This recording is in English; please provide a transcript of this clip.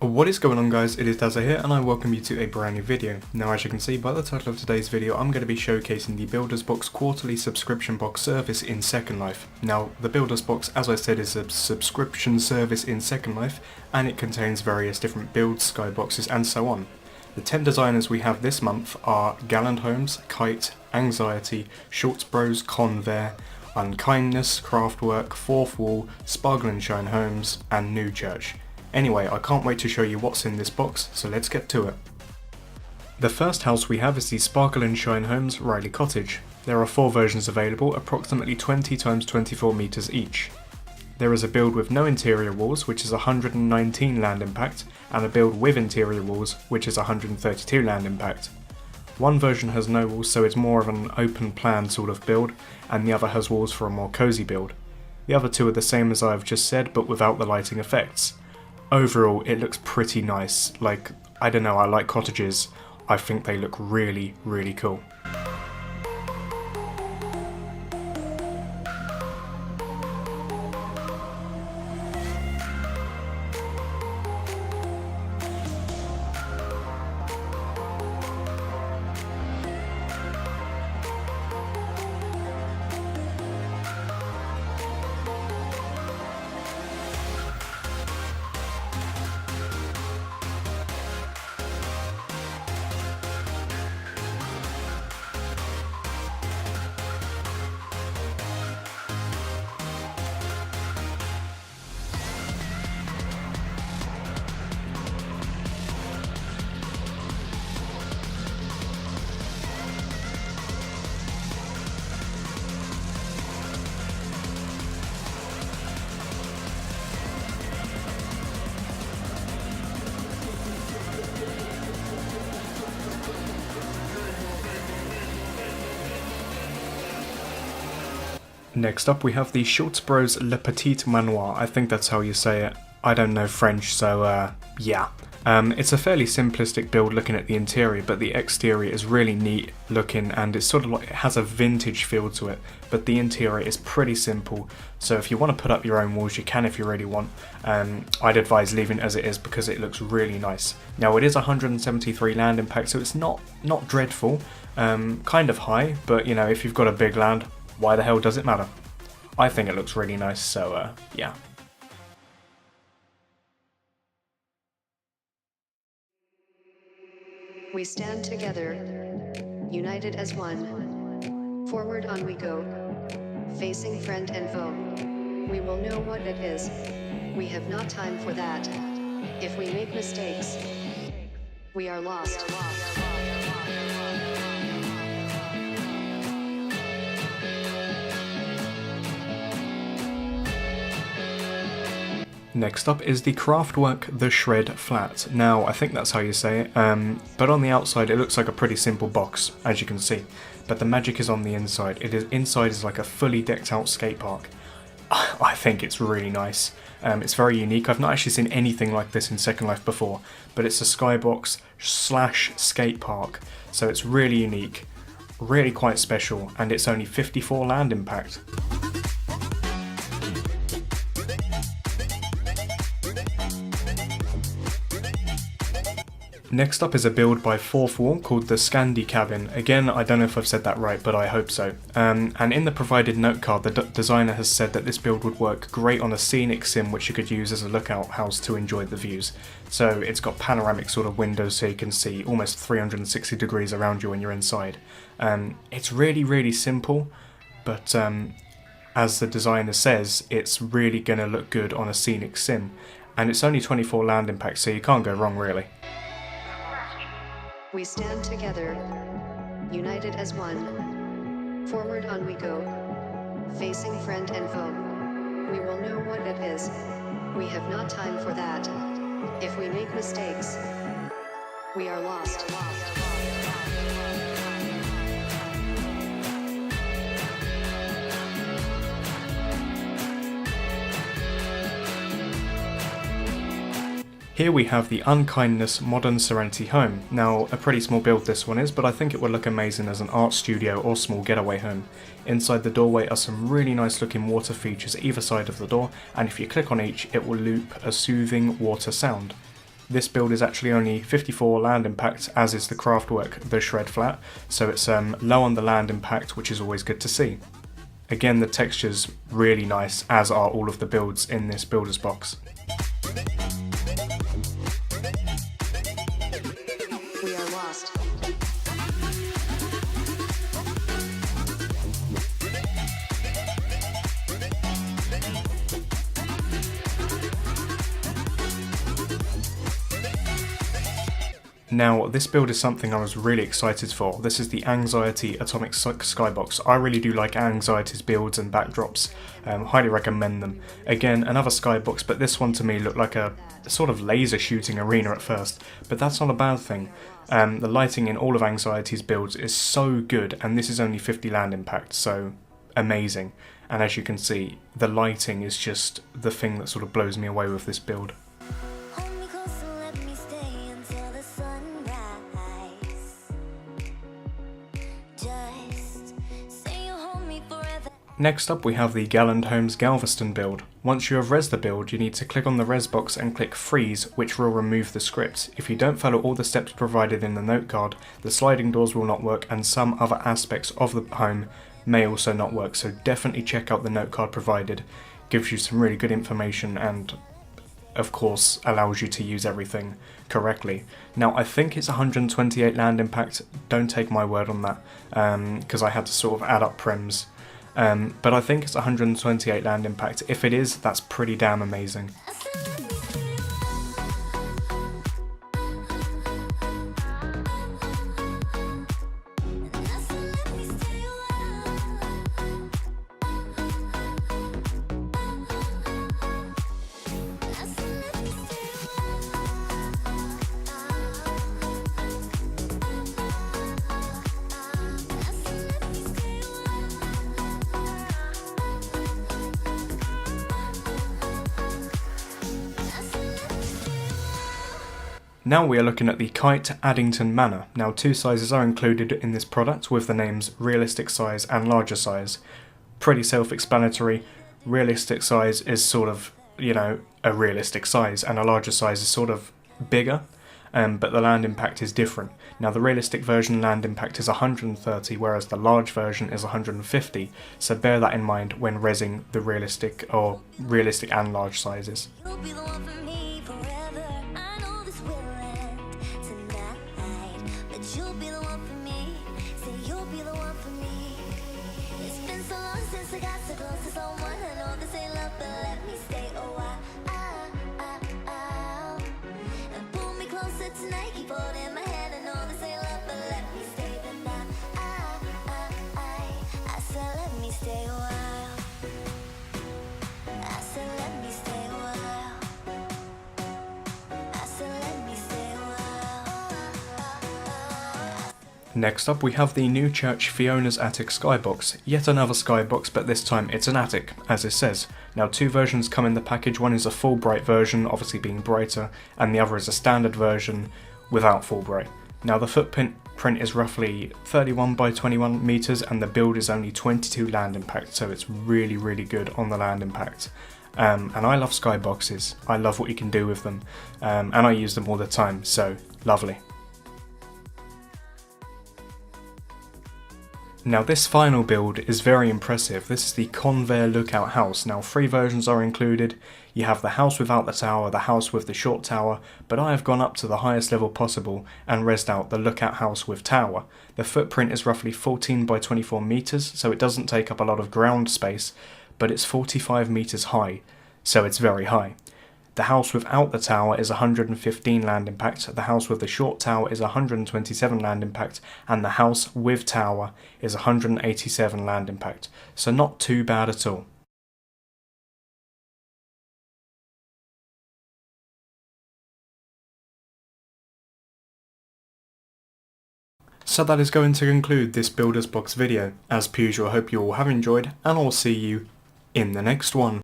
What is going on, guys? It is Dazza here and I welcome you to a brand new video. Now, as you can see by the title of today's video, I'm going to be showcasing the Builders Box quarterly subscription box service in Second Life. Now, the Builders Box, as I said, is a subscription service in Second Life and it contains various different builds, skyboxes and so on. The 10 designers we have this month are Galland Homes, Kite, Anxiety, Shorts Bros, Convair, Unkindness, Kraftwerk, Fourth Wall, Sparkle and Shine Homes and New Church. Anyway, I can't wait to show you what's in this box, so let's get to it. The first house we have is the Sparkle and Shine Homes Riley Cottage. There are 4 versions available, approximately 20 x 24 meters each. There is a build with no interior walls, which is 119 land impact, and a build with interior walls, which is 132 land impact. One version has no walls, so it's more of an open plan sort of build, and the other has walls for a more cozy build. The other two are the same as I've just said, but without the lighting effects. Overall, it looks pretty nice. I don't know, I like cottages. I think they look really, really cool. Next up we have the Shorts Bros Petite Manoir. I think that's how you say it. I don't know French, so yeah. It's a fairly simplistic build looking at the interior, but the exterior is really neat looking and it's sort of like it has a vintage feel to it, but the interior is pretty simple, so if you want to put up your own walls you can if you really want. I'd advise leaving it as it is because it looks really nice. Now it is 173 land impact, so it's not dreadful, kind of high, but you know, if you've got a big land, why the hell does it matter? I think it looks really nice, so yeah. We stand together, united as one. Forward on we go, facing friend and foe. We will know what it is. We have not time for that. If we make mistakes, we are lost. Next up is the Kraftwerk The Shred Flat. Now, I think that's how you say it, but on the outside it looks like a pretty simple box, as you can see, but the magic is on the inside. Inside is like a fully decked out skate park. I think it's really nice. It's very unique. I've not actually seen anything like this in Second Life before, but it's a skybox / skate park, so it's really unique, really quite special, and it's only 54 land impact. Next up is a build by Fourth Wall called the Scandi Cabin. Again, I don't know if I've said that right, but I hope so. And in the provided note card, the designer has said that this build would work great on a scenic sim which you could use as a lookout house to enjoy the views. So it's got panoramic sort of windows so you can see almost 360 degrees around you when you're inside. It's really, really simple, but as the designer says, it's really going to look good on a scenic sim. And it's only 24 land impact, so you can't go wrong really. We stand together, united as one. Forward on we go, facing friend and foe. We will know what it is. We have not time for that. If we make mistakes, we are lost. Here we have the Unkindness Modern Serenity Home. Now, a pretty small build this one is, but I think it would look amazing as an art studio or small getaway home. Inside the doorway are some really nice looking water features either side of the door, and if you click on each, it will loop a soothing water sound. this build is actually only 54 land impact, as is the Kraftwerk, the shred flat, so it's low on the land impact, which is always good to see. Again, the texture's really nice, as are all of the builds in this builder's box. We are lost. Now, this build is something I was really excited for. This is the Anxiety Atomic Skybox. I really do like Anxiety's builds and backdrops. Highly recommend them. Again, another skybox, but this one to me looked like a sort of laser shooting arena at first, but that's not a bad thing. The lighting in all of Anxiety's builds is so good, and this is only 50 land impact, so amazing. And as you can see, the lighting is just the thing that sort of blows me away with this build. Next up we have the Galland Homes Galveston build. Once you have res the build, you need to click on the res box and click freeze, which will remove the script. If you don't follow all the steps provided in the note card, the sliding doors will not work and some other aspects of the home may also not work, so definitely check out the note card provided. Gives you some really good information and of course allows you to use everything correctly. Now I think it's 128 land impact, don't take my word on that, because I had to sort of add up prems. But I think it's 128 land impact. If it is, that's pretty damn amazing. Now we are looking at the Kite Addington Manor. Now 2 sizes are included in this product with the names realistic size and larger size. Pretty self-explanatory. Realistic size is sort of, you know, a realistic size, and a larger size is sort of bigger, but the land impact is different. Now the realistic version land impact is 130, whereas the large version is 150, so bear that in mind when resing the realistic and large sizes. Next up we have the New Church Fionas Attic Skybox. Yet another skybox, but this time it's an attic, as it says. Now 2 versions come in the package. One is a full bright version, obviously being brighter, and the other is a standard version without full bright. Now the footprint is roughly 31 by 21 meters, and the build is only 22 land impact, so it's really good on the land impact. And I love skyboxes. I love what you can do with them, and I use them all the time, so lovely. Now this final build is very impressive. This is the Convair Lookout House. Now 3 versions are included. You have the house without the tower, the house with the short tower, but I have gone up to the highest level possible and resed out the Lookout House with tower. The footprint is roughly 14 by 24 meters, so it doesn't take up a lot of ground space, but it's 45 meters high, so it's very high. The house without the tower is 115 land impact, the house with the short tower is 127 land impact, and the house with tower is 187 land impact, so not too bad at all. So that is going to conclude this Builder's Box video. As per usual, I hope you all have enjoyed, and I'll see you in the next one.